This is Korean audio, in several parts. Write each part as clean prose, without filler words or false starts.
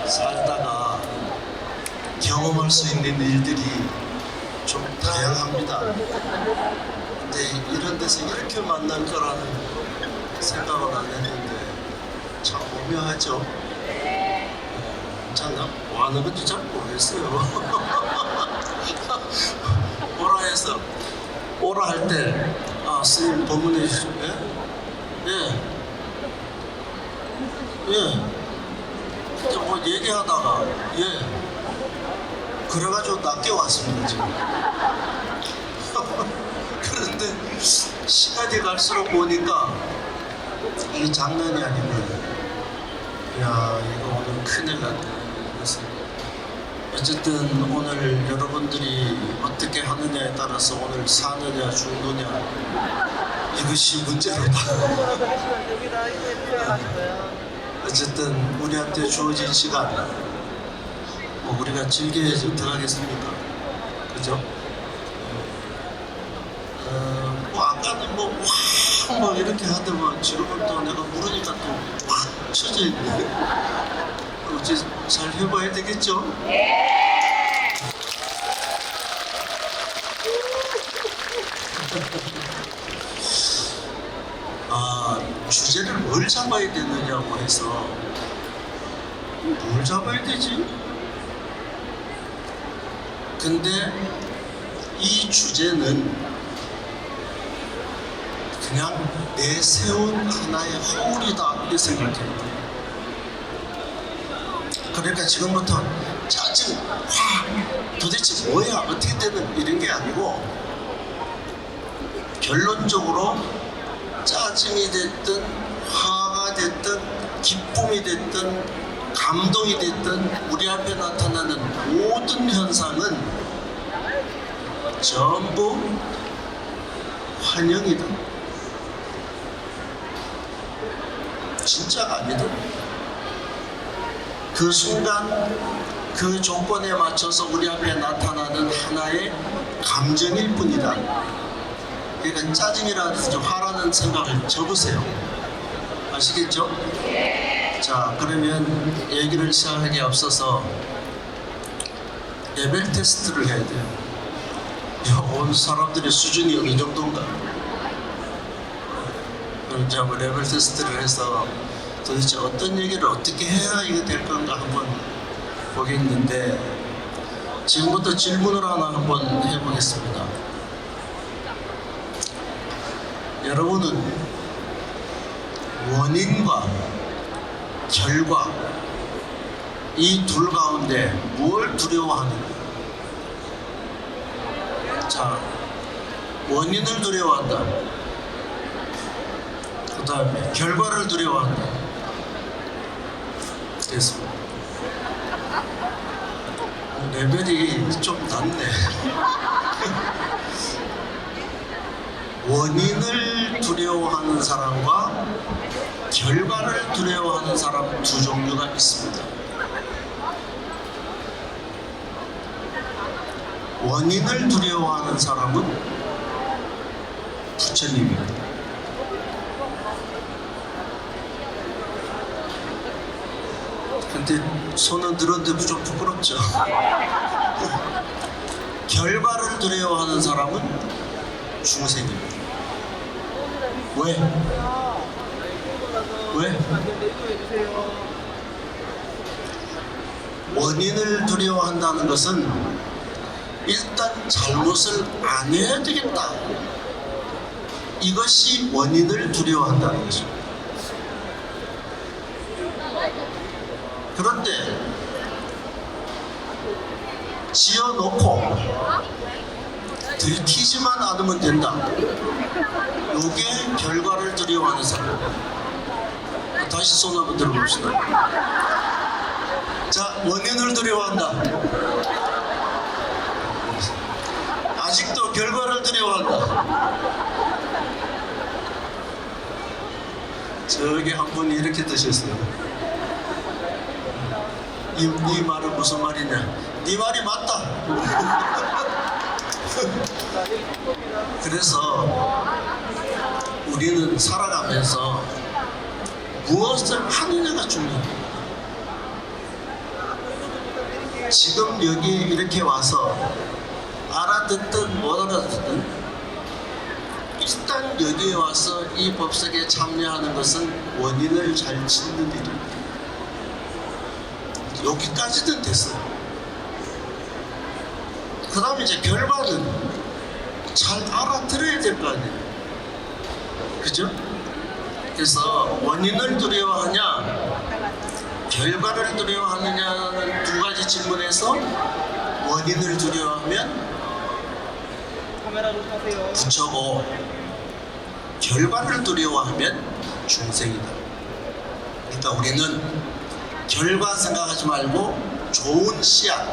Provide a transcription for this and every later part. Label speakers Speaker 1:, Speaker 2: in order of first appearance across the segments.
Speaker 1: 살다가 경험할 수 있는 일들이 좀 다양합니다. 근데 이런 데서 이렇게 만날 거라는 생각은 안 했는데 참 오묘하죠. 참 뭐 하는 건지 잘 모르겠어요. 오라 해서 오라 할 때 아 스님 법문해 주시죠. 예? 예. 뭐 얘기하다가 그래가지고 낮게 왔습니다 지금. 그런데 시간이 갈수록 보니까 이게 장난이 아닌 거예요. 야 이거 오늘 큰일 났네. 그래서 어쨌든 오늘 여러분들이 어떻게 하느냐에 따라서 오늘 사느냐 죽느냐 이것이 문제로다. 어쨌든 우리한테 주어진 시간 뭐 우리가 즐겨야지 어떡하겠습니까? 그죠? 뭐 아까는 뭐 이렇게 하더만 지금은 또 내가 모르니까 또 확 쳐져 있네. 어째 잘 해봐야 되겠죠? 주제를 뭘 잡아야 되느냐고 해서 뭘 잡아야 되지? 근데 이 주제는 그냥 내세운 하나의 허울이다 이렇게 생각해요. 그러니까 지금부터 짜증, 화, 도대체 뭐야 어떻게 되는 이런 게 아니고 결론적으로 짜증이 됐든 화가 됐든 기쁨이 됐든 감동이 됐든 우리 앞에 나타나는 모든 현상은 전부 환영이다. 진짜가 아니다. 그 순간 그 조건에 맞춰서 우리 앞에 나타나는 하나의 감정일 뿐이다. 그러니까 짜증이라든지 화라는 생각을 접으세요. 아시겠죠? 자, 그러면 얘기를 시작하기에 앞서서 레벨 테스트를 해야 돼요. 온 사람들의 수준이 어느 정도인가? 그럼 이제 한번 레벨 테스트를 해서 도대체 어떤 얘기를 어떻게 해야 이게 될 건가 한번 보겠는데 지금부터 질문을 하나 한번 해보겠습니다. 여러분은 원인과 결과 이 둘 가운데 뭘 두려워하는가? 자, 원인을 두려워한다. 그 다음에 결과를 두려워한다. 됐습니다. 레벨이 좀 낮네. 원인을 두려워하는 사람과 결과를 두려워하는 사람 두 종류가 있습니다. 원인을 두려워하는 사람은 부처님입니다. 근데 손은 들었는데 좀 부끄럽죠. 결과를 두려워하는 사람은 중생입니다. 왜? 원인을 두려워한다는 것은 일단 잘못을 안 해야 되겠다. 이것이 원인을 두려워한다는 것입니다. 그런데 지어놓고 들키지만 않으면 된다. 요게 결과를 두려워하는 사람. 다시 손 한번 들어봅시다. 자, 원인을 두려워한다. 아직도 결과를 두려워한다. 저기 한 분이 이렇게 드셨어요. 이 말은 무슨 말이냐? 네 말이 맞다. 그래서 우리는 살아가면서 무엇을 하느냐가 중요해요. 지금 여기 이렇게 와서 알아듣든 못 알아듣든 일단 여기에 와서 이 법석에 참여하는 것은 원인을 잘 짓는 일입니다. 여기까지는 됐어요. 그 다음에 이제 결과는 잘 알아들어야 될 거 아니에요. 그죠? 그래서 원인을 두려워하냐 결과를 두려워하느냐는 두 가지 질문에서 원인을 두려워하면 부처고 결과를 두려워하면 중생이다. 그러니까 우리는 결과 생각하지 말고 좋은 씨앗,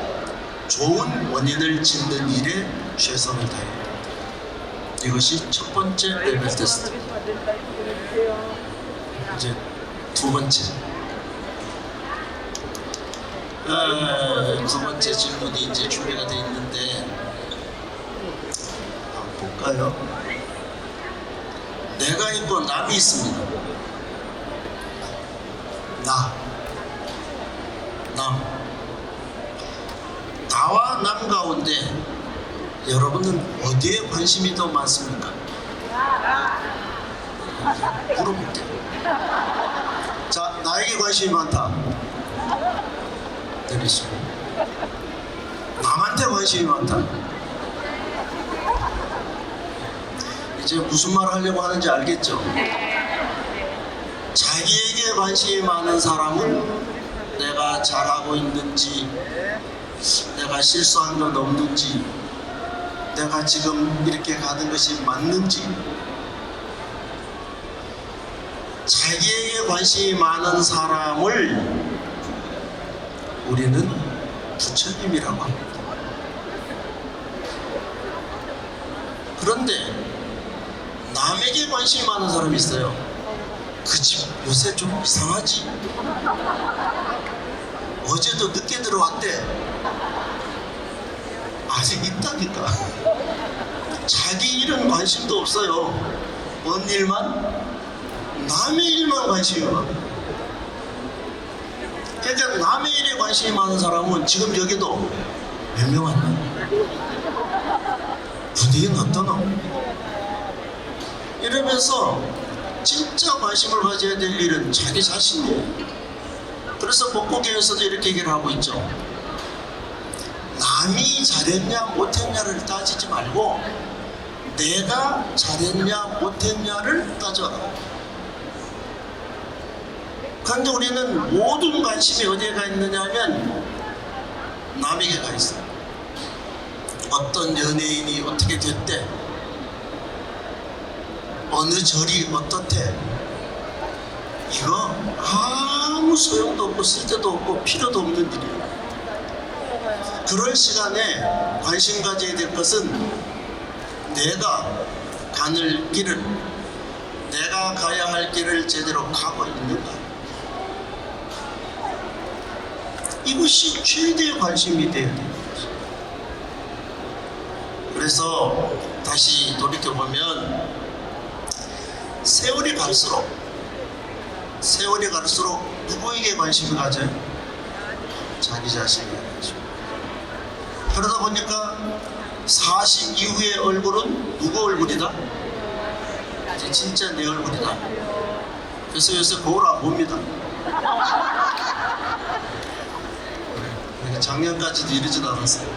Speaker 1: 좋은 원인을 짓는 일에 최선을 다해야 합니다. 이것이 첫 번째 레벨 테스트. 이제 두 번째. 두 번째 질문이 이제 준비가 되어 있는데 한번 볼까요? 내가 있고 남이 있습니다. 나와 남 가운데 여러분은 어디에 관심이 더 많습니까? 물어볼게요. 자, 나에게 관심이 많다. 내리시고. 남한테 관심이 많다. 이제 무슨 말 하려고 하는지 알겠죠? 자기에게 관심이 많은 사람은 내가 잘하고 있는지, 내가 실수한 건 없는지, 내가 지금 이렇게 가는 것이 맞는지, 자기에게 관심이 많은 사람을 우리는 부처님이라고 합니다. 그런데 남에게 관심이 많은 사람이 있어요. 그 집 요새 좀 이상하지? 어제도 늦게 들어왔대. 아직 있다니까. 자기 일은 관심도 없어요. 뭔 일만? 남의 일만 관심이 많아요. 그러니까 남의 일에 관심이 많은 사람은 지금 여기도 몇 명 왔나? 분위기는 어떠노? 이러면서 진짜 관심을 가져야 될 일은 자기 자신이에요. 그래서 법고교에서도 이렇게 얘기를 하고 있죠. 남이 잘했냐 못했냐를 따지지 말고 내가 잘했냐 못했냐를 따져라. 그런데 우리는 모든 관심이 어디에 가 있느냐 하면 남에게 가 있어요. 어떤 연예인이 어떻게 됐대, 어느 절이 어떻대, 이거 아무 소용도 없고 쓸데도 없고 필요도 없는 일이에요. 그럴 시간에 관심 가져야 될 것은 내가 가는 길을, 내가 가야 할 길을 제대로 가고 있는가, 이것이 최대의 관심이 돼야 돼요. 그래서 다시 돌이켜보면 세월이 갈수록 누구에게 관심을 가져요? 자기 자신에게 관심. 그러다 보니까 40 이후의 얼굴은 누구 얼굴이다? 이제 진짜 내 얼굴이다. 그래서 요새 거울 안 봅니다. 작년까지도 이러지도 않았어요.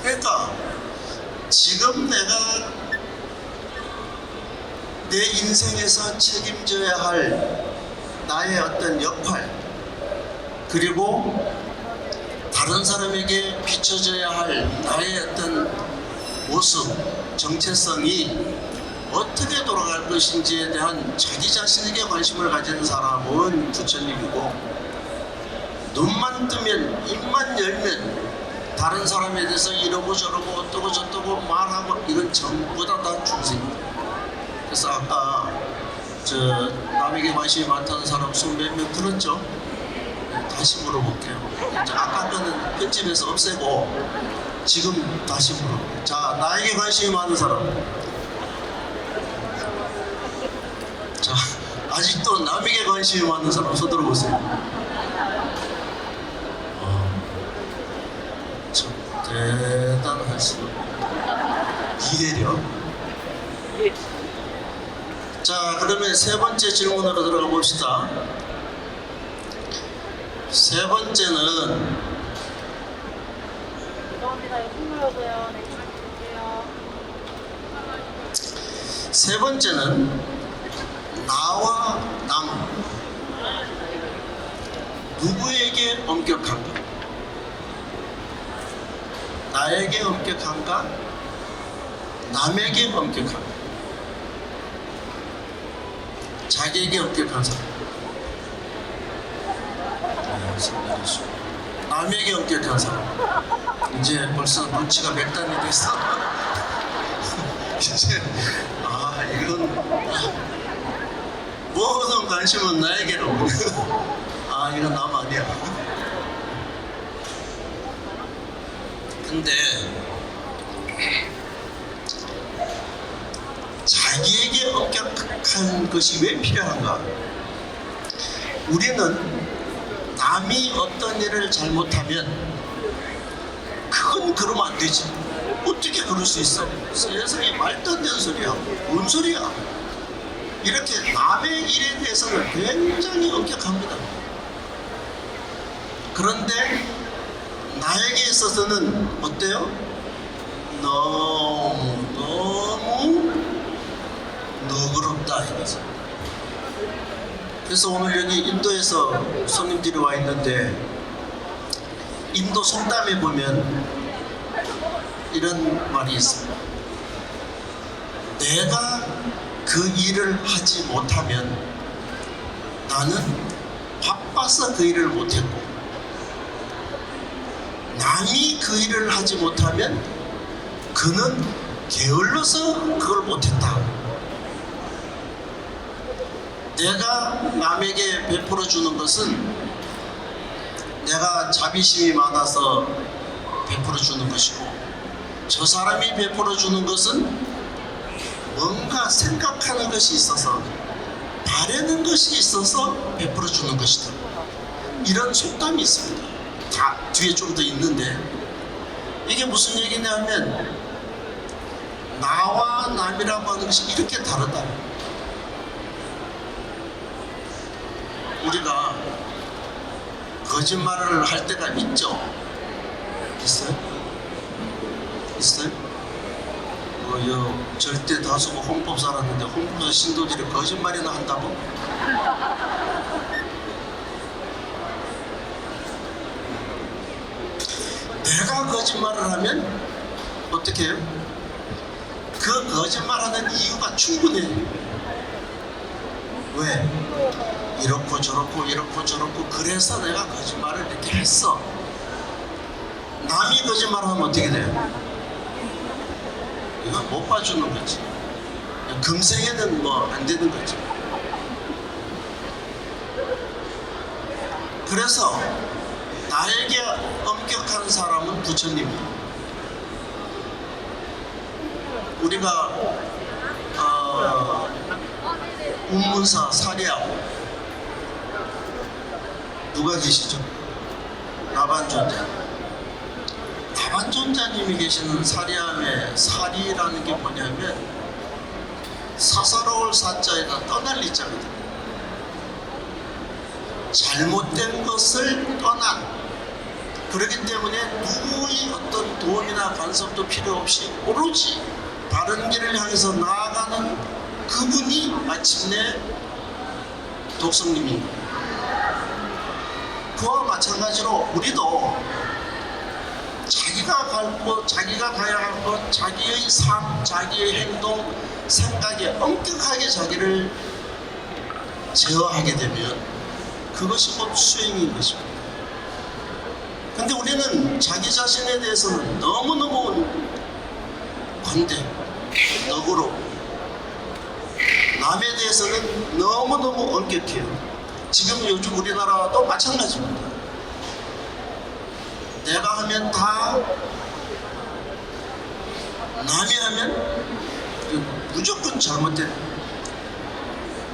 Speaker 1: 그러니까 지금 내가 내 인생에서 책임져야 할 나의 어떤 역할, 그리고 다른 사람에게 비춰져야 할 나의 어떤 모습, 정체성이 어떻게 돌아갈 것인지에 대한 자기 자신에게 관심을 가지는 사람은 부처님이고, 눈만 뜨면 입만 열면 다른 사람에 대해서 이러고 저러고 어떠고 저떠고 말하고, 이건 전부 다 중생입니다. 그래서 아까 남에게 관심이 많다는 사람 손 몇 명 들었죠? 다시 물어볼게요. 아까 거는 편집해서 없애고 지금 다시 물어볼게요. 자, 나에게 관심이 많은 사람. 자, 아직도 남에게 관심이 많은 사람 손 들어보세요. 참 대단하시다. 이해력. 자, 그러면 세 번째 질문으로 들어가 봅시다. 세 번째는
Speaker 2: 죄송합니다. 이거 선물로서요. 네, 주세요.
Speaker 1: 세 번째는 나와 남 누구에게 엄격한가? 나에게 엄격한가? 남에게 엄격한가? 자기에게 엄격한 사람. 네, 성렬이죠. 남에게 엄격한 사람. 이제 벌써 눈치가 맥단이 됐어. 이제 이건 모든 관심은 나에게로. 이건 남 아니야. 근데 자기에게 엄격한 것이 왜 필요한가? 우리는 남이 어떤 일을 잘못하면 그건 그러면 안 되지. 어떻게 그럴 수 있어? 세상에 말도 안 되는 소리야. 뭔 소리야? 이렇게 남의 일에 대해서는 굉장히 엄격합니다. 그런데 나에게 있어서는 어때요? 너무 너그럽다 이거죠. 그래서 오늘 여기 인도에서 손님들이 와 있는데 인도 속담에 보면 이런 말이 있습니다. 내가 그 일을 하지 못하면 나는 바빠서 그 일을 못했고, 남이 그 일을 하지 못하면 그는 게을러서 그걸 못했다. 내가 남에게 베풀어 주는 것은 내가 자비심이 많아서 베풀어 주는 것이고, 저 사람이 베풀어 주는 것은 뭔가 생각하는 것이 있어서, 바라는 것이 있어서 베풀어 주는 것이다. 이런 속담이 있습니다. 다 뒤에 좀 더 있는데, 이게 무슨 얘기냐면 나와 남이라고 하는 것이 이렇게 다르다. 우리가 거짓말을 할 때가 있죠. 있어요? 있어요? 절대 다수가 홍법 살았는데 홍법사 신도들이 거짓말이나 한다고? 내가 거짓말을 하면 어떻게 해요? 그 거짓말하는 이유가 충분해. 왜? 이렇고 저렇고 그래서 내가 거짓말을 이렇게 했어. 남이 거짓말하면 어떻게 돼요? 이건 못 봐주는 거지. 금생에는 뭐 안 되는 거지. 그래서 나에게 엄격한 사람은 부처님이에요. 우리가 운문사 사리야 누가 계시죠? 나반존자. 나반존자님이 계시는 사리암의 사리라는 게 뭐냐면 사사로울 사자에다 떠날 이자거든요. 잘못된 것을 떠난, 그렇기 때문에 누구의 어떤 도움이나 간섭도 필요 없이 오로지 바른 길을 향해서 나아가는 그분이 마침내 독성님인 거예요. 그와 마찬가지로 우리도 자기가 갈 곳, 자기가 가야 할 곳, 자기의 삶, 자기의 행동, 생각에 엄격하게 자기를 제어하게 되면 그것이 곧 수행인 것입니다. 근데 우리는 자기 자신에 대해서는 너무너무 관대, 너그러, 남에 대해서는 너무너무 엄격해요. 지금 요즘 우리나라도 마찬가지입니다. 내가 하면 다, 남이 하면 무조건 잘못된.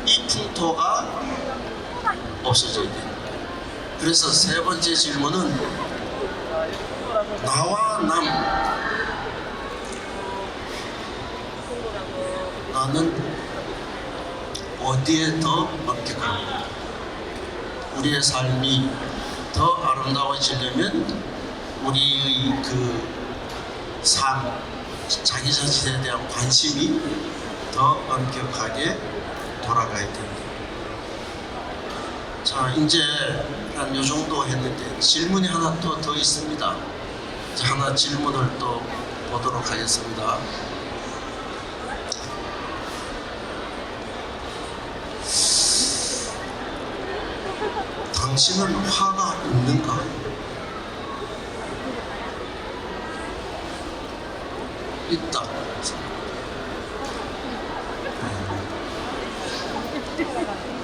Speaker 1: 이 풍토가 없어져야 돼. 그래서 세 번째 질문은 나와 남. 나는 어디에 더 엄격한가? 우리의 삶이 더 아름다워지려면 우리의 그 삶, 자기 자신에 대한 관심이 더 엄격하게 돌아가야 됩니다. 자, 이제 한 요 정도 했는데 질문이 하나 또 더 있습니다. 자, 하나 질문을 또 보도록 하겠습니다. 당신은 화가 있는가? 있다.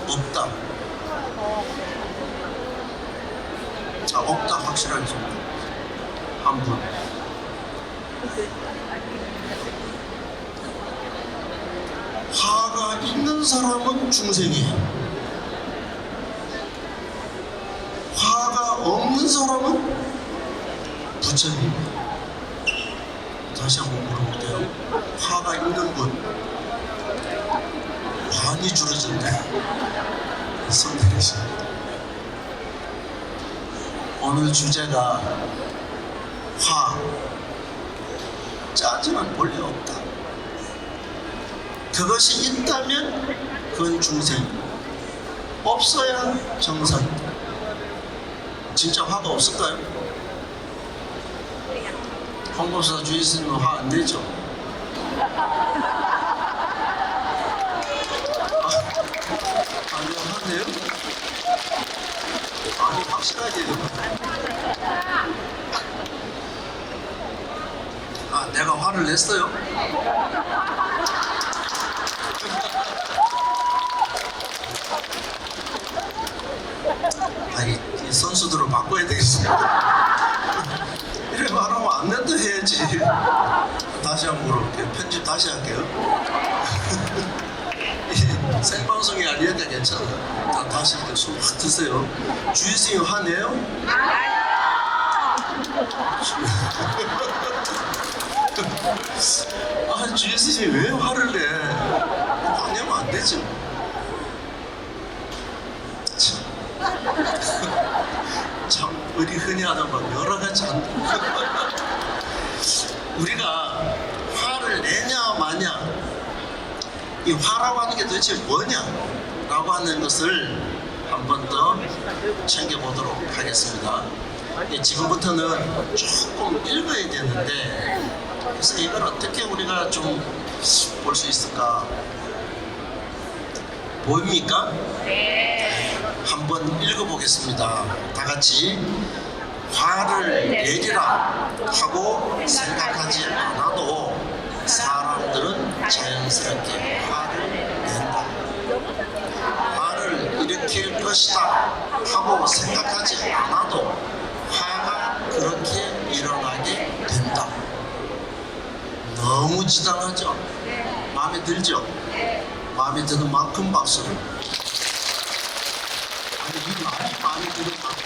Speaker 1: 없다. 자, 없다 확실하게 좀. 한 분. 화가 있는 사람은 중생이에요. 화가 없는 사람은 부처입니다. 다시 한번 물어볼게요. 화가 있는 분 많이 줄어졌네. 손 내리십니다. 오늘 주제가 화, 짜증은 본래 없다. 그것이 있다면 그건 중생이고 없어야 정상이다. 진짜 화가 없을까요? 홍보사 주의스님은 화 안 내죠? 아니요, 화내요? 아니, 확실하게. 아, 내가 화를 냈어요? 아니, 이 선수들을 바꿔야 되겠습니다. 이렇게 말하면 안 낸다 해야지. 다시 한번 물어볼게요. 편집 다시 할게요. 생방송이 아니니까 괜찮아요. 다시 이렇게 숨 확 드세요. 주희승이 화내요? 아, 주희승이 왜 화를 내? 화내면 안 되지. 참 우리 흔히 하는 말 여러 가지 한다. 우리가 화를 내냐 마냐, 이 화라고 하는 게 도대체 뭐냐라고 하는 것을 한 번 더 챙겨보도록 하겠습니다. 지금부터는 조금 읽어야 되는데, 그래서 이걸 어떻게 우리가 좀 볼 수 있을까? 보입니까? 한번 읽어보겠습니다. 다 같이. 화를 내리라 하고 생각하지 않아도 사람들은 자연스럽게 화를 낸다. 화를 일으킬 것이다 하고 생각하지 않아도 화가 그렇게 일어나게 된다. 너무 지당하죠? 마음에 들죠? 마음에 드는 만큼 박수. 아니, 이 말이 마음에 드는 만큼.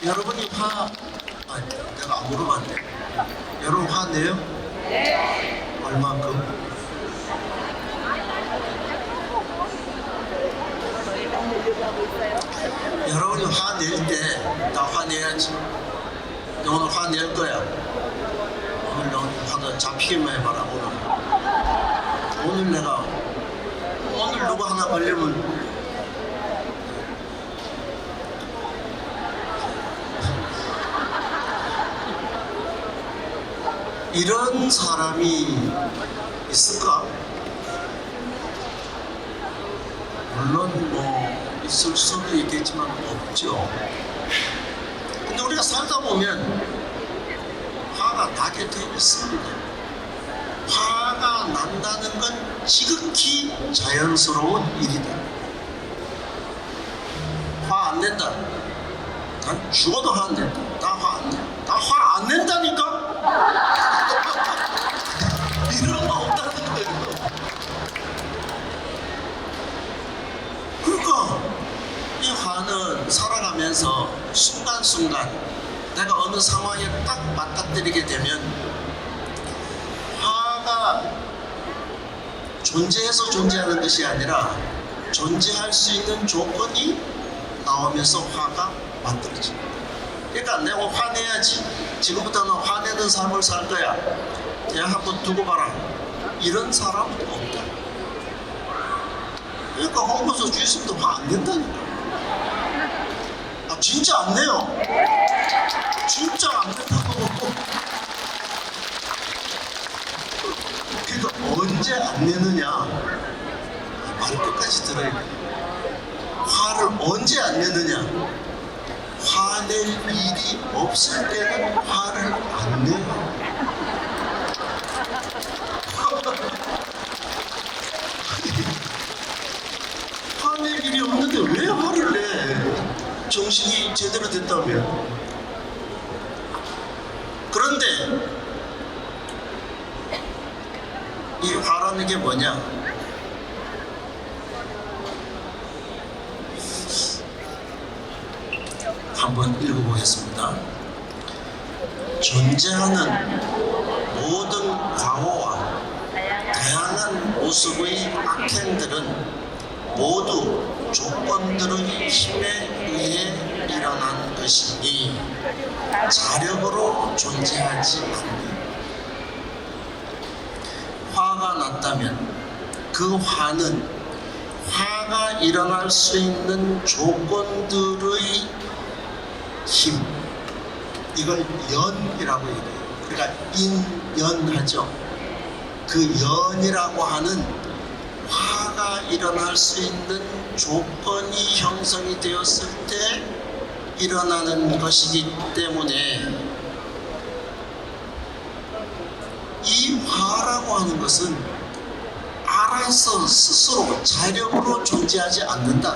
Speaker 1: 여러분이 아니, 내가 안 물어봤네. 여러분 화내요? 네. 얼만큼? 여러분이 화낼 때 나 화내야지. 오늘 화낼 거야. 오늘 너 화도 잡히기만 해봐라. 오늘 내가 오늘 누구 하나 걸리면 이런 사람이 있을까? 물론 뭐 있을 수도 있겠지만 없죠. 근데 우리가 살다 보면 화가 나게 돼 있습니다. 화가 난다는 건 지극히 자연스러운 일이다. 화 안 낸다. 난 죽어도 화 안 낸다. 나 화 안 내. 나 화 안 낸다니까? 이런 거 없다는 거예요. 화는 살아가면서 순간순간 내가 어느 상황에 딱 맞닥뜨리게 되면 화가 존재해서 존재하는 것이 아니라 존재할 수 있는 조건이 나오면서 화가 만들어집니다. 그러니까 내가 화내야지. 지금부터는 화내는 삶을 살 거야. 그냥 한번 두고 봐라. 이런 사람은 없다. 그러니까 홍보소 주있으면 화 안 낸다니까. 아 진짜 안 내요. 진짜 안 낸다고. 그러니까 언제 안 내느냐? 말 끝까지 들어야 돼. 화를 언제 안 내느냐? 화낼 일이 없을 때는 화를 안 내요. 화낼 일이 없는데 왜 화를 내? 정신이 제대로 됐다면. 그런데 이 화라는 게 뭐냐? 한번 읽어보겠습니다. 존재하는 모든 과오와 다양한 모습의 악행들은 모두 조건들의 힘에 의해 일어난 것이니 자력으로 존재하지 않는다. 화가 났다면 그 화는 화가 일어날 수 있는 조건들의 힘, 이걸 연이라고 얘기해요. 그러니까 인연하죠. 그 연이라고 하는 화가 일어날 수 있는 조건이 형성이 되었을 때 일어나는 것이기 때문에 이 화라고 하는 것은 알아서 스스로 자력으로 존재하지 않는다.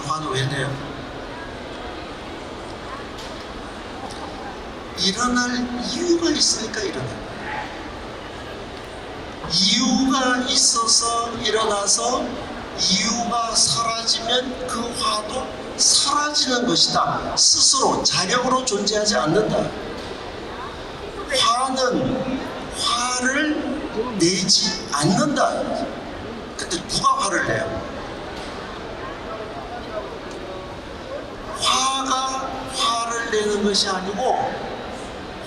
Speaker 1: 화는 왜 내요? 일어날 이유가 있으니까 일어나요. 이유가 있어서 일어나서 이유가 사라지면 그 화도 사라지는 것이다. 스스로 자력으로 존재하지 않는다. 화는 화를 내지 않는다. 근데 누가 화를 내요? 화가 화를 내는 것이 아니고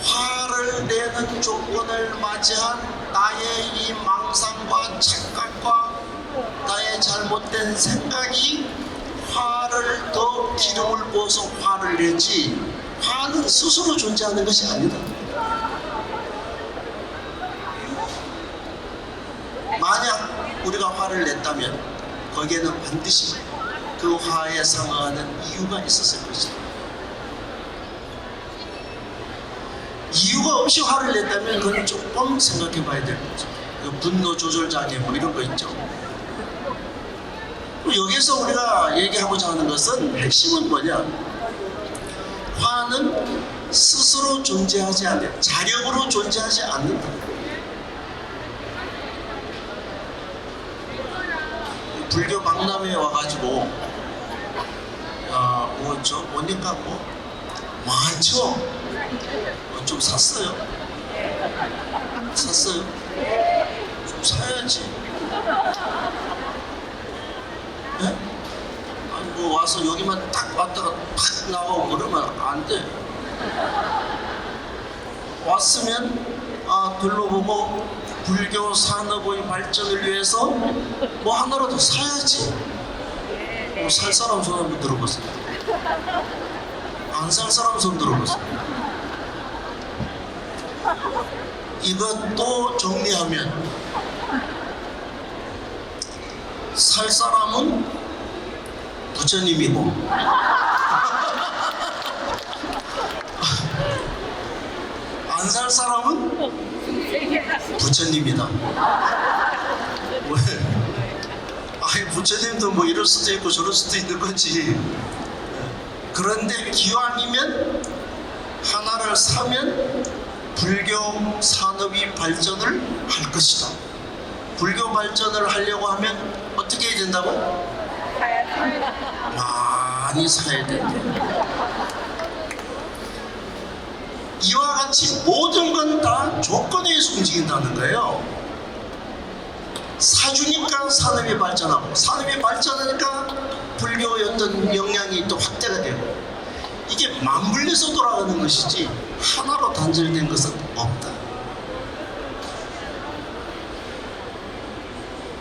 Speaker 1: 화를 내는 조건을 맞이한 나의 이 망상과 착각과 나의 잘못된 생각이 화를 더 기름을 부어서 화를 내지 화는 스스로 존재하는 것이 아니다. 만약 우리가 화를 냈다면 거기에는 반드시 그 화에 상응하는 이유가 있었을 것이다. 이유가 없이 화를 냈다면 그건 조금 생각해 봐야 될 거죠. 분노 조절 장애 뭐 이런 거 있죠. 여기서 우리가 얘기하고자 하는 것은 핵심은 뭐냐? 화는 스스로 존재하지 않는, 자력으로 존재하지 않는다. 불교 박람회에 와가지고 뭐니까 많죠. 좀 샀어요. 샀어요. 좀 사야지. 네? 아니 뭐 와서 여기만 딱 왔다가 팍 나가고 그러면 안 돼. 왔으면 둘러보고 불교 산업의 발전을 위해서 뭐 하나라도 사야지. 뭐 살 사람 손 한번 들어보세요. 안 살 사람 손 들어보세요. 이것도 정리하면 살 사람은 부처님이고 안 살 사람은 부처님이다. 왜? 아니 부처님도 뭐 이럴 수도 있고 저럴 수도 있는 거지. 그런데 기왕이면 하나를 사면 불교 산업이 발전을 할 것이다. 불교 발전을 하려고 하면 어떻게 해야 된다고? 많이 사야 된다. 이와 같이 모든 건 다 조건에 의해서 움직인다는 거예요. 사주니까 산업이 발전하고, 산업이 발전하니까 불교의 어떤 영향이 또 확대가 되고, 이게 맞물려서 돌아가는 것이지 하나로 단절된 것은 없다.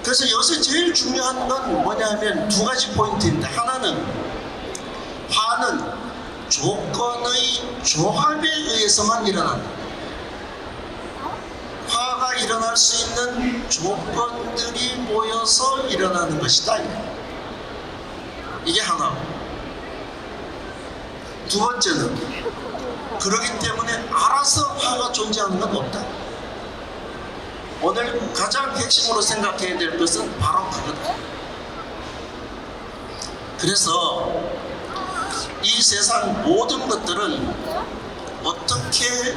Speaker 1: 그래서 여기서 제일 중요한 건 뭐냐면 두 가지 포인트인데, 하나는 화는 조건의 조합에 의해서만 일어난다. 화가 일어날 수 있는 조건들이 모여서 일어나는 것이다. 이게 하나. 두 번째는 그렇기 때문에 알아서 화가 존재하는 건 없다. 오늘 가장 핵심으로 생각해야 될 것은 바로 그거다. 그래서 이 세상 모든 것들은 어떻게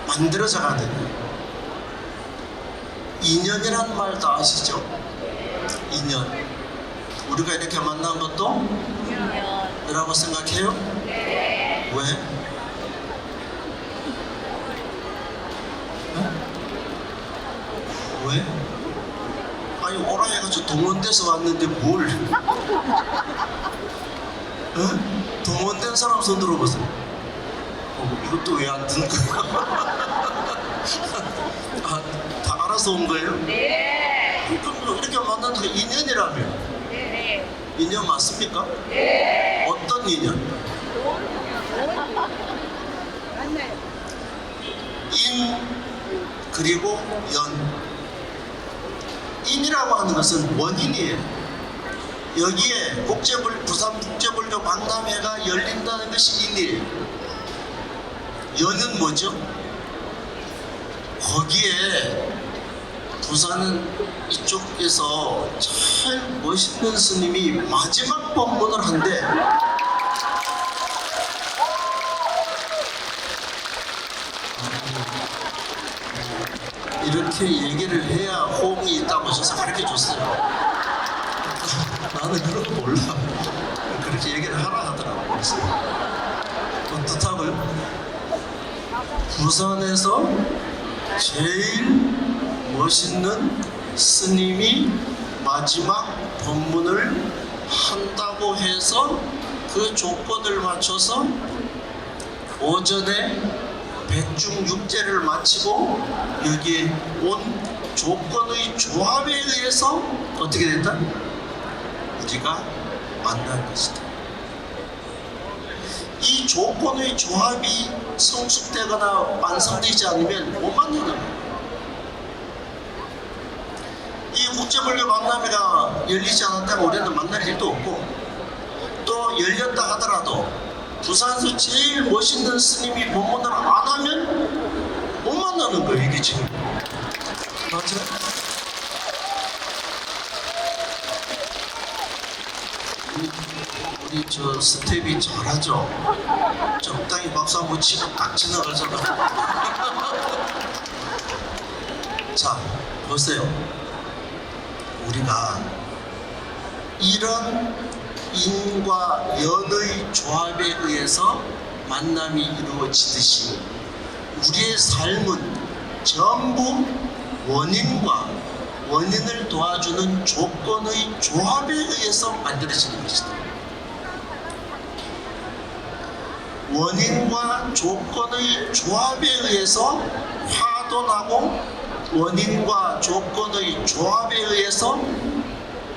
Speaker 1: 만들어져 가느냐. 인연이란 말도 아시죠? 인연. 우리가 이렇게 만난 것도 인연이라고 생각해요? 네. 왜? 왜? 아니 오라 해가지고 동원돼서 왔는데 뭘? 동원된 사람 손 들어보세요. 이것도 왜 안 드는 거야? 다 알아서 온 거예요? 네. 그럼 이렇게 만나는 게 인연이라며? 네. 인연 맞습니까? 네. 어떤 인연? 인 그리고 연. 인이라고 하는 것은 원인이에요. 여기에 부산 국제불교 박람회가 열린다는 것이 인이에요. 연은 뭐죠? 거기에 부산은 이쪽에서 참 멋있는 스님이 마지막 법문을 한대. 이렇게 얘기를 해야 호응이 있다고 하셔서 가르쳐 줬어요. 나는 그런 거 몰라. 그렇게 얘기를 하라 하더라고. 그래서 뜻하고요. 부산에서 제일 멋있는 스님이 마지막 법문을 한다고 해서 그 조건을 맞춰서 오전에 백중육제를 마치고 여기에 온 조건의 조합에 의해서 어떻게 됐다? 우리가 만난 것이다. 이 조건의 조합이 성숙되거나 완성되지 않으면 못 만나는 거예요. 이 국제불교 박람회가 열리지 않았다면 우리는 만날 일도 없고, 또 열렸다 하더라도 부산에서 제일 멋있는 스님이 법문을 안 하면 못 만나는 거예요. 이게 지금 맞죠? 우리 저 스텝이 잘하죠? 적당히 박수 한번 치고 딱 지나가잖아. 자, 보세요. 우리가 이런 인과 연의 조합에 의해서 만남이 이루어지듯이 우리의 삶은 전부 원인을 도와주는 조건의 조합에 의해서 만들어지는 것이다. 원인과 조건의 조합에 의해서 화도 나고, 원인과 조건의 조합에 의해서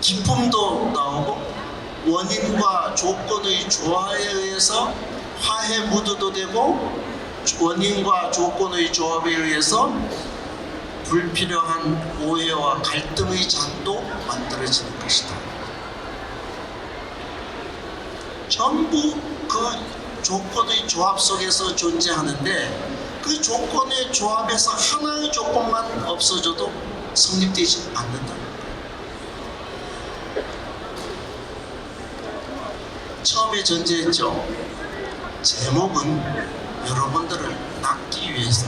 Speaker 1: 기쁨도 나오고, 원인과 조건의 조화에 의해서 화해 무드도 되고, 원인과 조건의 조합에 의해서 불필요한 오해와 갈등의 잔도 만들어지는 것이다. 전부 그 조건의 조합 속에서 존재하는데, 그 조건의 조합에서 하나의 조건만 없어져도 성립되지 않는다. 처음에 전제했죠. 제목은 여러분들을 낚기 위해서.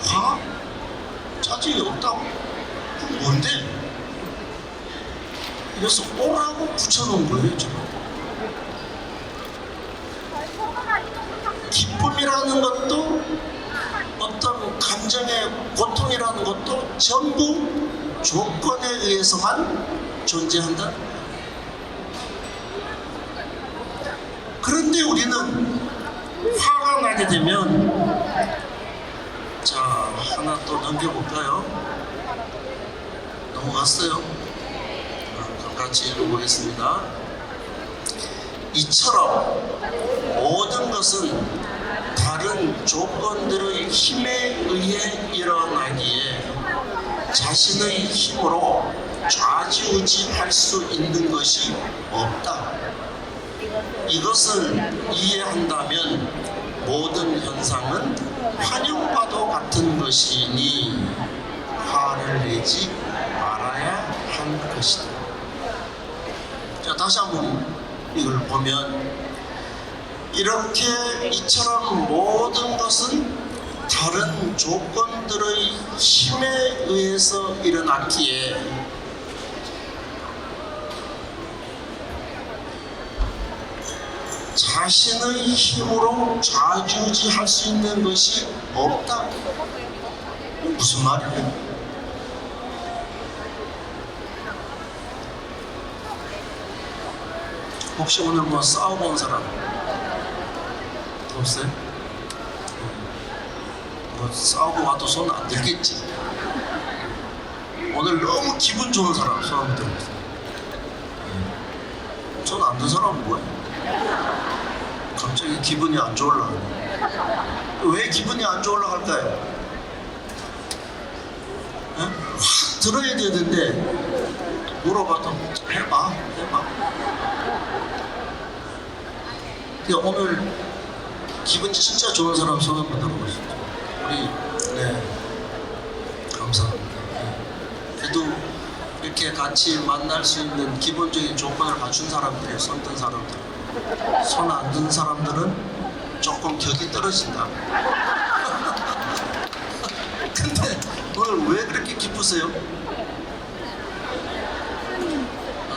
Speaker 1: 화? 자질이 없다고? 그럼 뭔데? 그래서 오라고 붙여놓은 거예요, 지금. 기쁨이라는 것도 어떤 감정의 고통이라는 것도 전부 조건에 의해서만 존재한다. 그런데 우리는 화가 나게 되면, 자, 하나 또 넘겨볼까요? 넘어갔어요. 그럼 같이 읽어보겠습니다. 이처럼 모든 것은 다른 조건들의 힘에 의해 일어나기에 자신의 힘으로 좌지우지할 수 있는 것이 없다. 이것을 이해한다면 모든 현상은 환영과도 같은 것이니 화를 내지 말아야 할 것이다. 자, 다시 한번 이걸 보면, 이렇게 이처럼 모든 것은 다른 조건들의 힘에 의해서 일어났기에 자신의 힘으로 좌지우지할 수 있는 것이 없다. 무슨 말이에요? 혹시 오늘 뭐 싸워본 사람 없어요? 뭐 싸우고 와도 손 안 들겠지. 오늘 너무 기분 좋은 사람 손 한번 들어보세요. 손 안 든 사람은 뭐예요? 갑자기 기분이 안 좋으려고. 왜 기분이 안 좋으려고 할까요? 확 들어야 되는데 물어봐도 해봐. 오늘 기분 진짜 좋은 사람 손 한번 들어보시죠. 우리 감사합니다. 그래도 이렇게 같이 만날 수 있는 기본적인 조건을 갖춘 사람들이에요. 손 든 사람들. 손 안 든 사람들은 조금 격이 떨어진다. 근데 오늘 왜 그렇게 기쁘세요?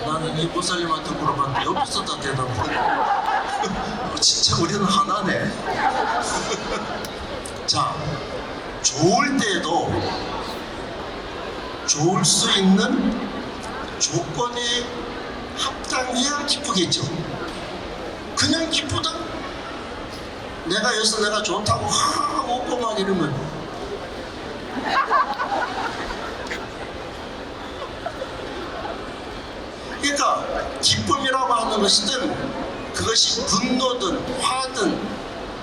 Speaker 1: 나는 이 보살님한테 물어봤는데 옆에서 다 대답하고 진짜 우리는 하나네. 자, 좋을 때도 좋을 수 있는 조건에 합당해야 기쁘겠죠. 그냥 기쁘다? 내가 여기서 내가 좋다고 하고 웃고 막 이러면 그러니까 기쁨이라고 하는 것이든 그것이 분노든 화든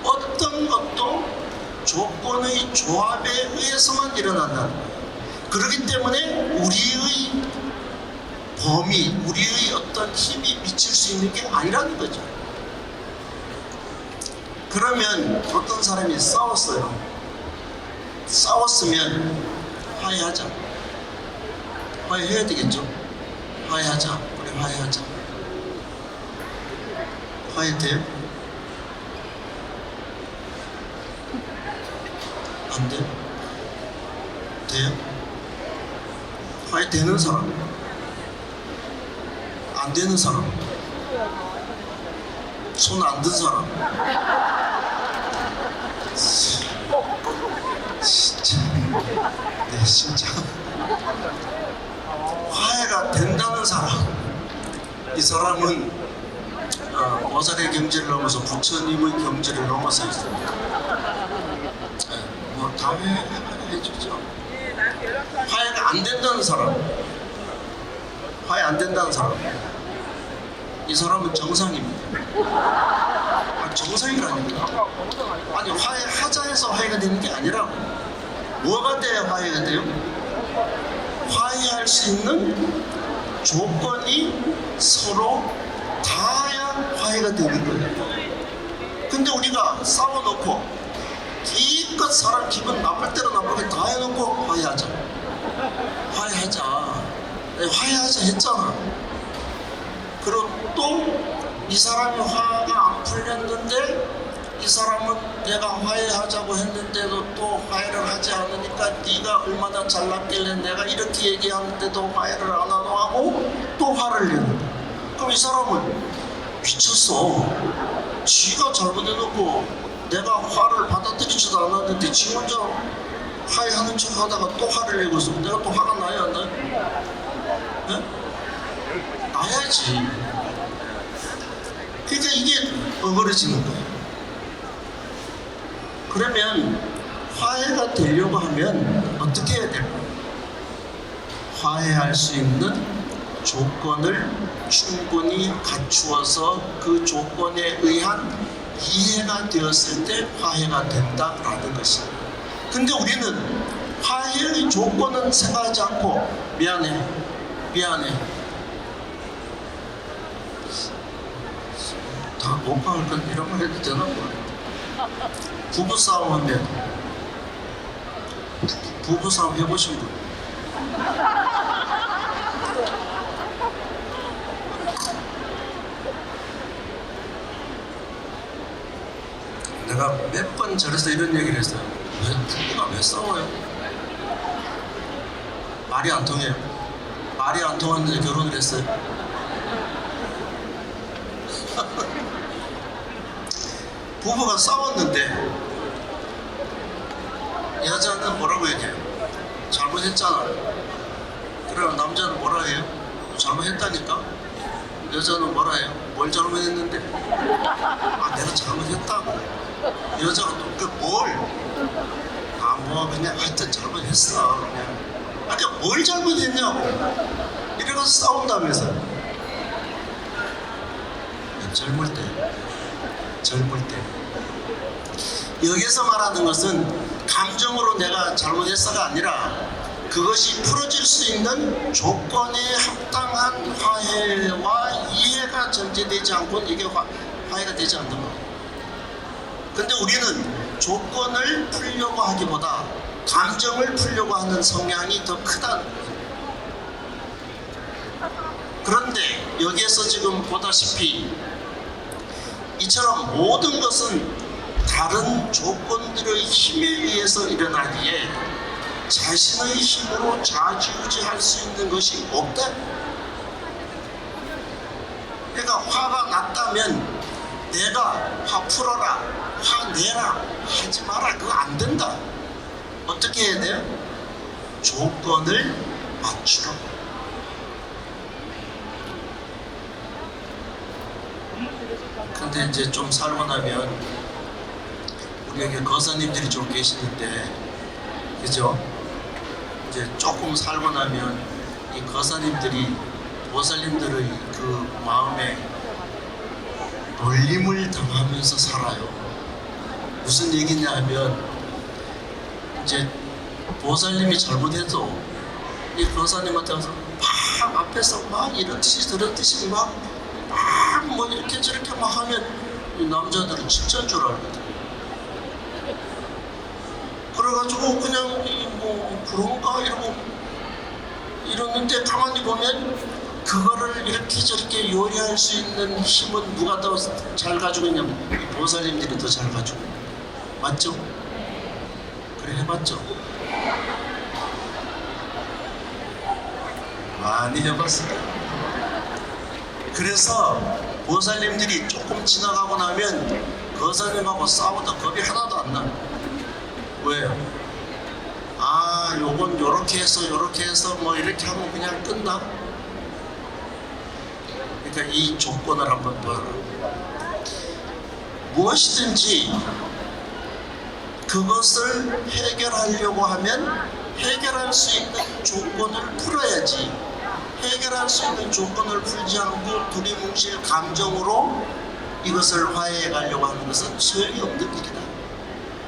Speaker 1: 어떤 것도 조건의 조합에 의해서만 일어난다는 거예요. 그렇기 때문에 우리의 범위, 우리의 어떤 힘이 미칠 수 있는 게 아니라는 거죠. 그러면 어떤 사람이 싸웠어요. 싸웠으면 화해하자. 화해해야 되겠죠. 화해하자. 우리 화해하자. 화해돼요? 안 돼요? 돼요? 화해되는 사람? 안 되는 사람? 손 안 든 사람? 진짜 진짜 화해가 된다는 사람, 이 사람은 보살의 경지를 넘어서 부처님의 경지를 넘어서 있습니다. 뭐 다음에 해주죠. 화해가 안 된다는 사람, 화해 안 된다는 사람, 이 사람은 정상입니다. 정상이라니까. 아니, 화해하자 해서 화해가 되는 게 아니라 뭐가 돼야 화해가 돼요? 화해할 수 있는 조건이 서로 닿아야 화해가 되는 거예요. 근데 우리가 싸워놓고 기껏 사람 기분 나쁠 대로 나쁘게 다 해놓고 화해하자 화해하자 했잖아. 그리고 또 이 사람이 화가 안 풀렸는데 이 사람은 내가 화해하자고 했는데도 또 화해를 하지 않으니까 네가 얼마나 잘났길래 내가 이렇게 얘기하는데도 화해를 안 하고 또 화를 내는 거야. 그럼 이 사람은 미쳤어. 지가 잘못해놓고 내가 화를 받아들이지도 않았는데 지 혼자 화해하는 척 하다가 또 화를 내고 있어. 내가 또 화가 나야 안 나요? 네? 나야지. 그러니까 이게 어그러지는 거예요. 그러면 화해가 되려고 하면 어떻게 해야 될까요? 화해할 수 있는 조건을 충분히 갖추어서 그 조건에 의한 이해가 되었을 때 화해가 된다라는 것입니다. 근데 우리는 화해의 조건은 생각하지 않고 미안해 다 못방을 건 이런 말 해도 되나 모르겠다. 부부싸움 하면 부부싸움 해보신 분? 내가 몇 번 저래서 이런 얘기를 했어요. 부부가 왜 싸워요? 말이 안 통해요. 말이 안 통하는데 결혼을 했어요. 부부가 싸웠는데 여자는 뭐라고 얘기해요? 잘못했잖아. 그러면 남자는 뭐라 해요? 잘못했다니까? 여자는 뭐라 해요? 뭘 잘못했는데? 아, 내가 잘못했다고. 여자가 또 뭘? 아, 뭐 그냥 하여튼 잘못했어. 그냥. 아, 그냥 뭘 잘못했냐고. 이래서 싸운다면서요. 젊을 때 여기서 말하는 것은 감정으로 내가 잘못했어가 아니라 그것이 풀어질 수 있는 조건에 합당한 화해와 이해가 전제되지 않고는 이게 화해가 되지 않는 거예요. 근데 우리는 조건을 풀려고 하기보다 감정을 풀려고 하는 성향이 더 크다는 거예요. 그런데 여기에서 지금 보다시피 이처럼 모든 것은 다른 조건들의 힘에 의해서 일어나기에 자신의 힘으로 좌지우지할 수 있는 것이 없다. 그러니까 화가 났다면 내가 화 풀어라, 화 내라 하지 마라. 그거 안 된다. 어떻게 해야 돼요? 조건을 맞추라. 근데 이제 좀 살고 나면 우리에게 거사님들이 좀 계시는데, 그죠? 이제 조금 살고 나면 이 거사님들이 보살님들의 그 마음에 놀림을 당하면서 살아요. 무슨 얘기냐 하면 이제 보살님이 잘못해도 이 거사님한테 가서 막 앞에서 막 이렇듯이 저렇듯이 막 뭐 이렇게 저렇게 막 하면 이 남자들은 진짜인 줄 알거든. 그래가지고 그냥 뭐 그런가 이러고 이러는데 가만히 보면 그거를 이렇게 저렇게 요리할 수 있는 힘은 누가 더 잘 가지고 있냐면 이 보살님들이 더 잘 가지고 있는 거예요. 맞죠? 그래 해봤죠? 많이 해봤어요. 그래서 보살님들이 조금 지나가고 나면 거사님하고 싸우다 겁이 하나도 안 나. 왜요? 아, 요건 요렇게 해서 뭐 이렇게 하면 그냥 끝나? 그러니까 이 조건을 한번 봐라. 무엇이든지 그것을 해결하려고 하면 해결할 수 있는 조건을 풀어야지. 해결할 수 있는 조건을 풀지 않고 두리뭉실 감정으로 이것을 화해해 가려고 하는 것은 소용이 없는 일이다.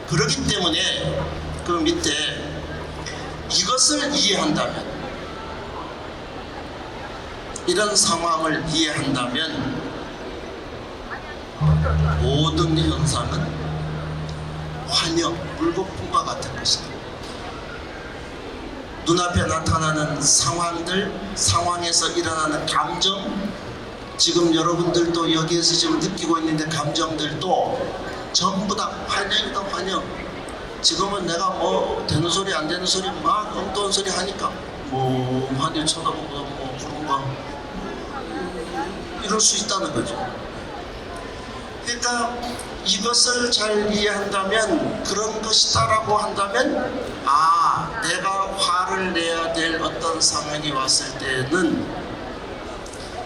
Speaker 1: 그렇기 때문에 그 밑에 이것을 이해한다면, 이런 상황을 이해한다면 모든 현상은 환영, 물거품과 같은 것이다. 눈앞에 나타나는 상황들, 상황에서 일어나는 감정, 지금 여러분들도 여기에서 지금 느끼고 있는데 감정들도 전부 다 환영이다 환영. 지금은 내가 뭐 되는 소리 안 되는 소리 막 엉뚱한 소리 하니까 뭐 하늘 쳐다보고 뭐 그런 거 이럴 수 있다는 거죠. 그러니까 이것을 잘 이해한다면, 그런 것이다라고 한다면, 아, 내가 화를 내야 될 어떤 상황이 왔을 때는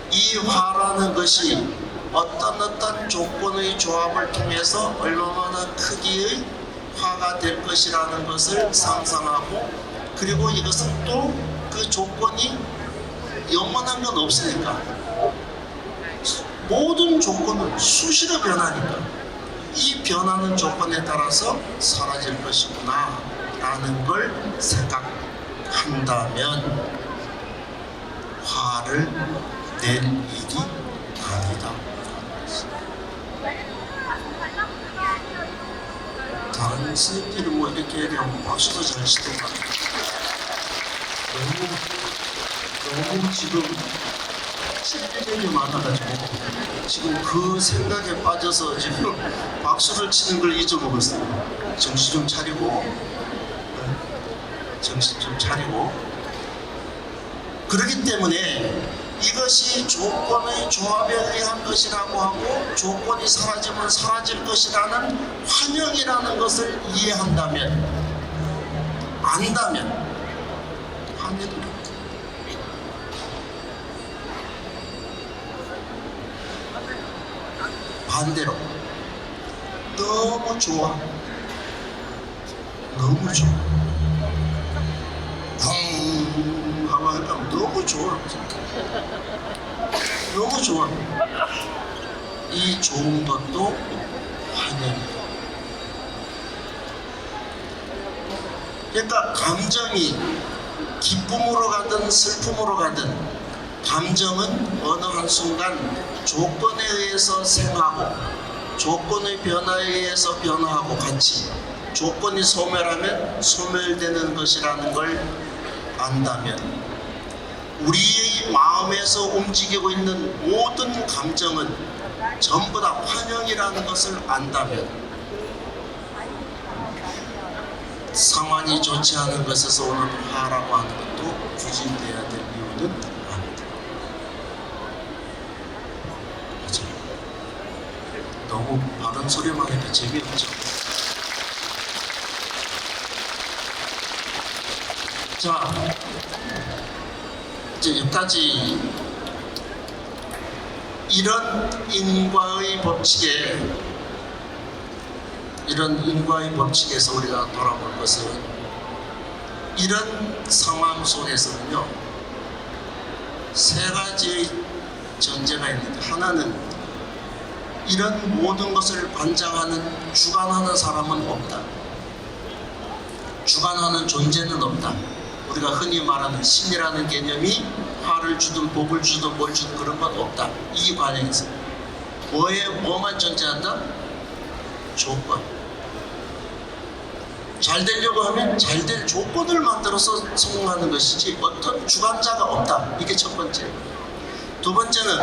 Speaker 1: 이 화라는 것이 어떤 조건의 조합을 통해서 얼마나 크기의 화가 될 것이라는 것을 상상하고, 그리고 이것은 또 그 조건이 영원한 건 없으니까 모든 조건은 수시로 변하니까 이 변하는 조건에 따라서 사라질 것이구나 라는 걸 생각한다면 화를 낼 일이 아니다. 다른 스님들은 뭐 이렇게 얘기하면 박수도 잘 치더만 너무 지금 찔리는 많아가지고 지금 그 생각에 빠져서 지금 박수를 치는 걸 잊어먹었어요. 정신 좀 차리고, 정신 좀 차리고. 그렇기 때문에 이것이 조건의 조합에 의한 것이라고 하고, 조건이 사라지면 사라질 것이라는 환영이라는 것을 이해한다면, 안다면 환영입니다. 반대로 너무 좋아, 너무 좋아, 하고 하니까 너무 좋아, 너무 좋아. 이 좋은 것도 환영이다. 그러니까 감정이 기쁨으로 가든 슬픔으로 가든, 감정은 어느 한순간 조건에 의해서 생하고, 조건의 변화에 의해서 변화하고 같이, 조건이 소멸하면 소멸되는 것이라는 걸 안다면, 우리의 마음에서 움직이고 있는 모든 감정은 전부 다 환영이라는 것을 안다면, 상황이 좋지 않은 것에서 오는 화라고 하는 것도 굳이 내야 될 이유는 아니다. 그렇죠? 너무 바른 소리만 해도 재미없죠. 자, 이제 여기까지 이런 인과의 법칙에서 우리가 돌아볼 것은, 이런 상황 속에서는요, 세 가지의 전제가 있는데, 하나는 이런 모든 것을 관장하는, 주관하는 사람은 없다. 주관하는 존재는 없다. 우리가 흔히 말하는 신이라는 개념이 화를 주든 복을 주든 뭘 주든 그런 건 없다. 이 관행에서 뭐만 존재한다? 조건. 잘 되려고 하면 잘 될 조건을 만들어서 성공하는 것이지 어떤 주관자가 없다. 이게 첫 번째. 두 번째는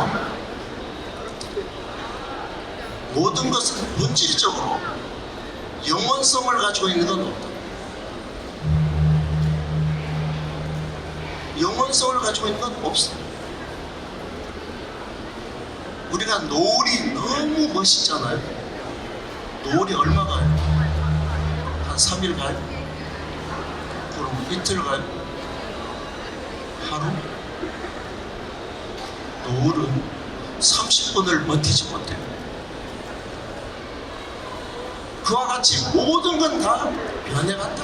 Speaker 1: 모든 것은 본질적으로 영원성을 가지고 있는 건 없다. 영원성을 가지고 있는 건 없어. 우리가 노을이 너무 멋있잖아요. 노을이 얼마 가요? 한 3일 가요? 그럼 이틀 가요? 하루? 노을은 30분을 버티지 못해요. 그와 같이 모든 건 다 변해간다.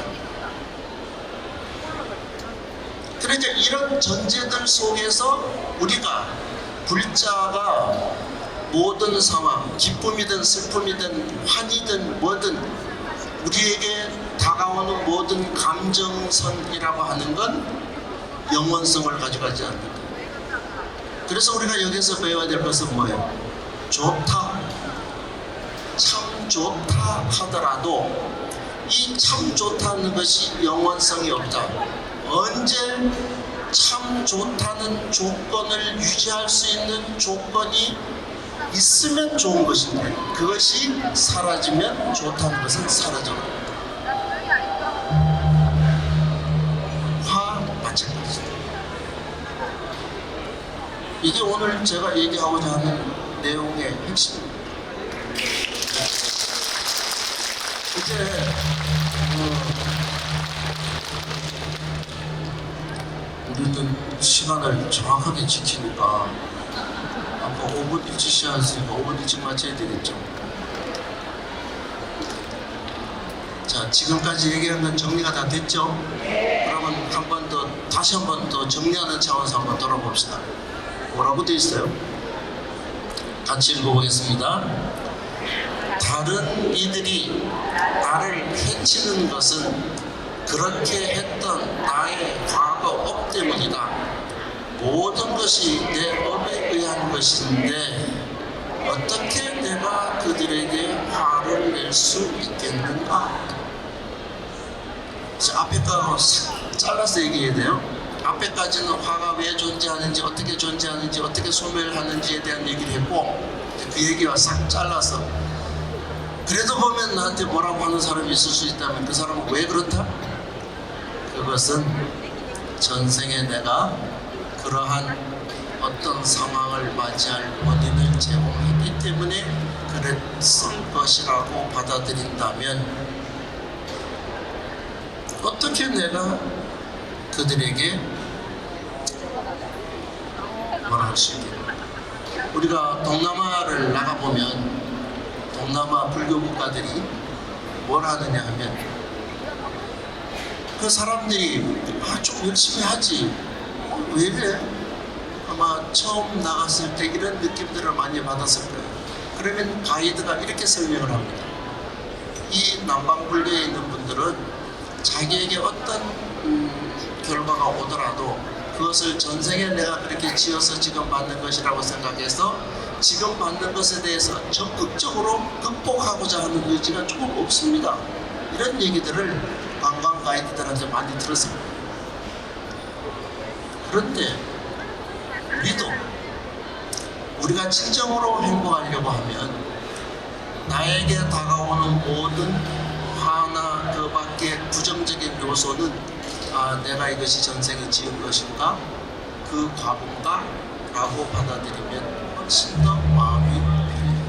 Speaker 1: 그러니까 이런 전제들 속에서 우리가 불자가 모든 상황, 기쁨이든 슬픔이든 환이든 뭐든 우리에게 다가오는 모든 감정선이라고 하는 건 영원성을 가져가지 않는다. 그래서 우리가 여기서 배워야 될 것은 뭐예요? 좋다, 참 좋다 하더라도 이 참 좋다는 것이 영원성이 없다. 언제 참 좋다는 조건을 유지할 수 있는 조건이 있으면 좋은 것인데 그것이 사라지면 좋다는 것은 사라져요. 화 마찬가지다. 이게 오늘 제가 얘기하고자 하는 내용의 핵심입니다. 이제 우리는 시간을 정확하게 지키니까 아까 5분 일찍 시작했으니까 5분 일찍 맞춰야 되겠죠. 자, 지금까지 얘기한 건 정리가 다 됐죠? 그러면 한 번 더, 다시 한 번 더 정리하는 차원에서 한번 돌아봅시다. 뭐라고 되어 있어요? 같이 읽어보겠습니다. 다른 이들이 나를 해치는 것은 그렇게 했던 나의 과거 업 때문이다. 모든 것이 내 업에 의한 것인데 어떻게 내가 그들에게 화를 낼 수 있겠는가? 앞에 거 잘라서 얘기해야 돼요. 앞에까지는 화가 왜 존재하는지, 어떻게 존재하는지, 어떻게 소멸하는지에 대한 얘기를 했고, 그 얘기와 싹 잘라서 그래도 보면 나한테 뭐라고 하는 사람이 있을 수 있다면 그 사람은 왜 그렇다? 그것은 전생에 내가 그러한 어떤 상황을 맞이할 원인을 제공했기 때문에 그랬을 것이라고 받아들인다면 어떻게 내가 그들에게 뭐라 할 수 있겠나? 우리가 동남아를 나가보면 동남아 불교 국가들이 뭘 하느냐 하면 그 사람들이 좀 열심히 하지 왜 이래? 아마 처음 나갔을 때 이런 느낌들을 많이 받았을 거예요. 그러면 가이드가 이렇게 설명을 합니다. 이 남방불교에 있는 분들은 자기에게 어떤 결과가 오더라도 그것을 전생에 내가 그렇게 지어서 지금 받는 것이라고 생각해서 지금 받는 것에 대해서 적극적으로 극복하고자 하는 의지가 조금 없습니다. 이런 얘기들을 관광 가이드들한테 많이 들었습니다. 그런데 우리가 진정으로 행복하려고 하면 나에게 다가오는 모든 화나 그 밖의 부정적인 요소는 내가 이것이 전생에 지은 것인가? 그 과보인가? 라고 받아들이면 훨씬 더 마음이 편해요.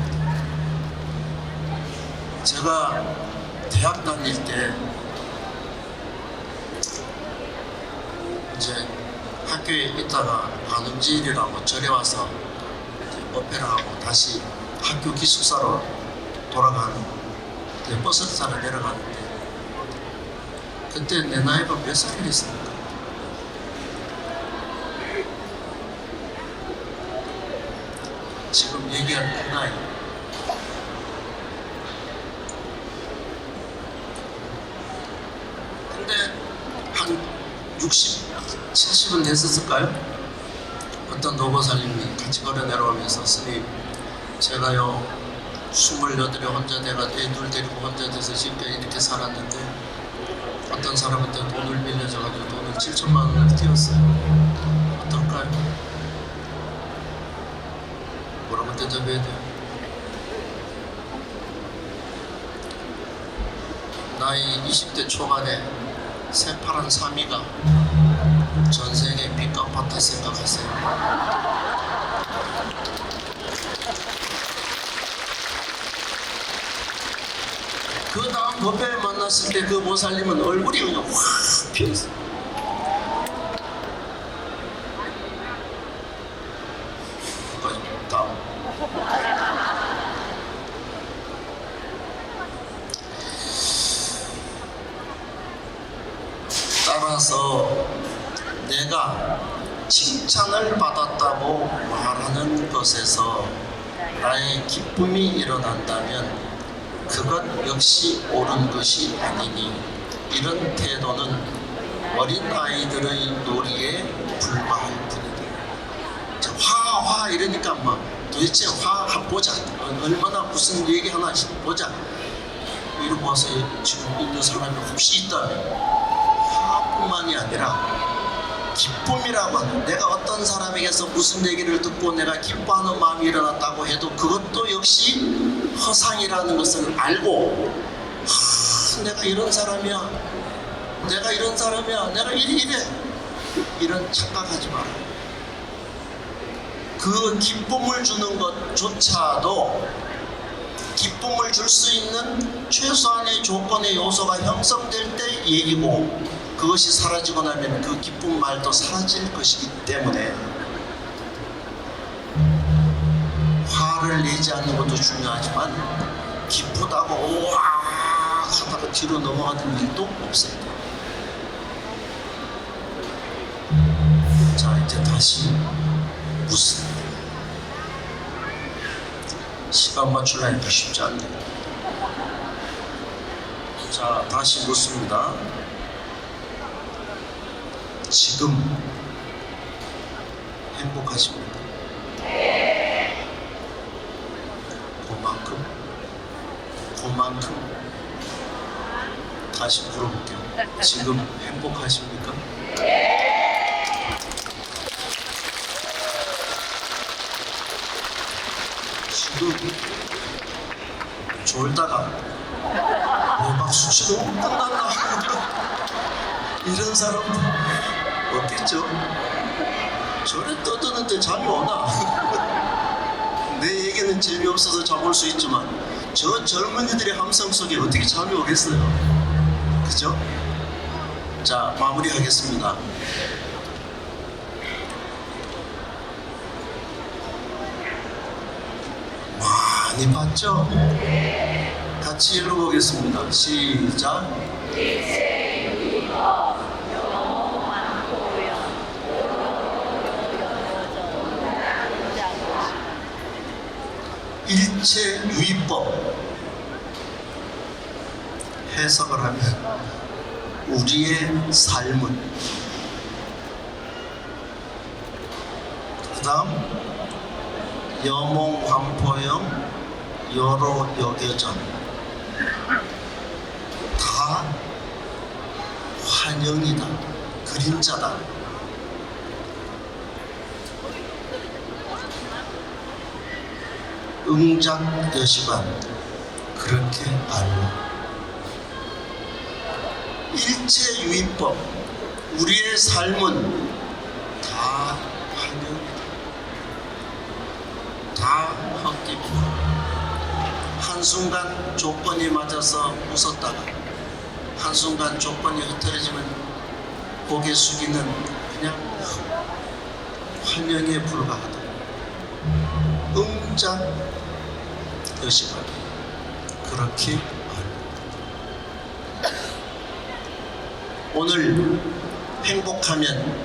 Speaker 1: 제가 대학 다닐 때 이제 학교에 있다가 관음지일이라고 절에 와서 오페라하고 다시 학교 기숙사로 돌아가는 버스 타러 내려가는데 그때 내 나이가 몇 살이었습니까? 지금 얘기한 그 나이. 근데 한 60, 70은 됐었을까요? 어떤 노보살님이 같이 걸어 내려오면서 스님 제가요 28에 혼자 돼가지고 애들 데리고 혼자 돼서 지금까지 이렇게 살았는데 어떤 사람한테 돈을 빌려줘가지고 돈을 7천만 원을 띄웠어요. 어떨까요? 뭐라고 대답해야 돼요? 나이 20대 초반에 새파란 사미가 전생에 빚 갚았다 생각하세요. 그 다음 법회에 만났을 때 그 모살님은 얼굴이 그냥 확 피었어. 다음. 따라서 내가 칭찬을 받았다고 말하는 것에서 나의 기쁨이 일어난다면 그것 역시 옳은 것이 아니니 이런 태도는 어린아이들의 놀이에 불과할 뿐이다. 화 이러니까 막 도대체 화 보자 얼마나 무슨 얘기 하나 보자 이러고 와서 지금 있는 사람이 혹시 있다면 화뿐만이 아니라 기쁨이라고 하는, 내가 어떤 사람에게서 무슨 얘기를 듣고 내가 기뻐하는 마음이 일어났다고 해도 그것도 역시 허상이라는 것을 알고, 내가 이런 사람이야, 내가 이런 사람이야, 내가 이래, 이런 착각하지 마라. 그 기쁨을 주는 것조차도 기쁨을 줄 수 있는 최소한의 조건의 요소가 형성될 때 얘기고, 그것이 사라지고 나면 그 기쁨 말도 사라질 것이기 때문에 화를 내지 않는 것도 중요하지만 기쁘다고 우와 하다가 뒤로 넘어가는 일도 없습니다. 자, 이제 다시 무슨 시간 맞추려니까 쉽지 않네요. 자, 다시 묻습니다. 지금 행복하십니까? 그만큼 다시 물어볼게요. 지금 행복하십니까? 지금 졸다가 막 수치도 끝났나 이런 사람도 없겠죠. 저래 떠드는데 잠이 오나? 내 얘기는 재미없어서 잠 올 수 있지만 저 젊은이들의 함성 속에 어떻게 잠이 오겠어요? 그죠? 자, 마무리하겠습니다. 많이 봤죠? 같이 읽어보겠습니다. 시작. 일체유의법 해석을 하면 우리의 삶은, 그 다음 여몽환포영 여로 여겨전 다 환영이다, 그림자다. 응작여시관 그렇게 알고, 일체유의법 우리의 삶은 다 환영이다, 다 헛기입니다. 한순간 조건이 맞아서 웃었다가 한순간 조건이 흩어지면 고개 숙이는 그냥 환영에 불과하다. 응작여시관 그렇게 알고, 오늘 행복하면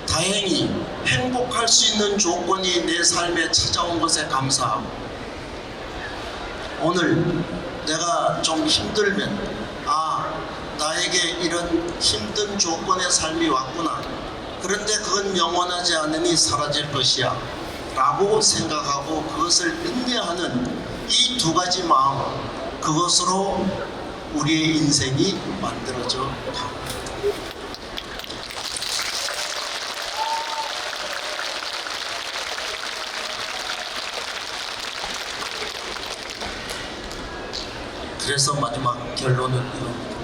Speaker 1: 다행히 행복할 수 있는 조건이 내 삶에 찾아온 것에 감사하고, 오늘 내가 좀 힘들면 나에게 이런 힘든 조건의 삶이 왔구나, 그런데 그건 영원하지 않으니 사라질 것이야 라고 생각하고 그것을 인내하는 이 두 가지 마음, 그것으로 우리의 인생이 만들어져 가고, 그래서 마지막 결론은 이겁니다.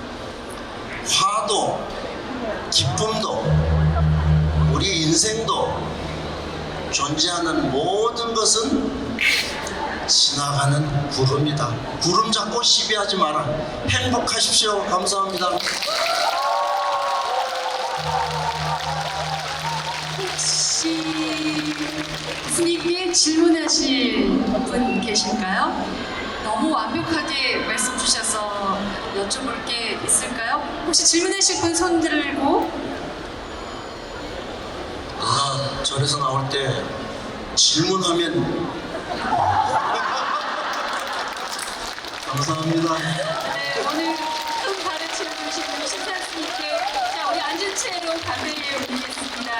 Speaker 1: 화도 기쁨도 우리 인생도 존재하는 모든 것은 지나가는 구름이다. 구름 잡고 시비하지 마라. 행복하십시오. 감사합니다.
Speaker 3: 혹시 스님께 질문하실 분 계실까요? 너무 완벽하게 말씀 주셔서 여쭤볼 게 있을까요? 혹시 질문하실 분 손 들고.
Speaker 1: 절에서 나올 때 질문하면 감사합니다.
Speaker 3: 네, 오늘 큰 가르침을 주신 신사 스님께 자, 우리 앉은 채로 감회를 올리겠습니다.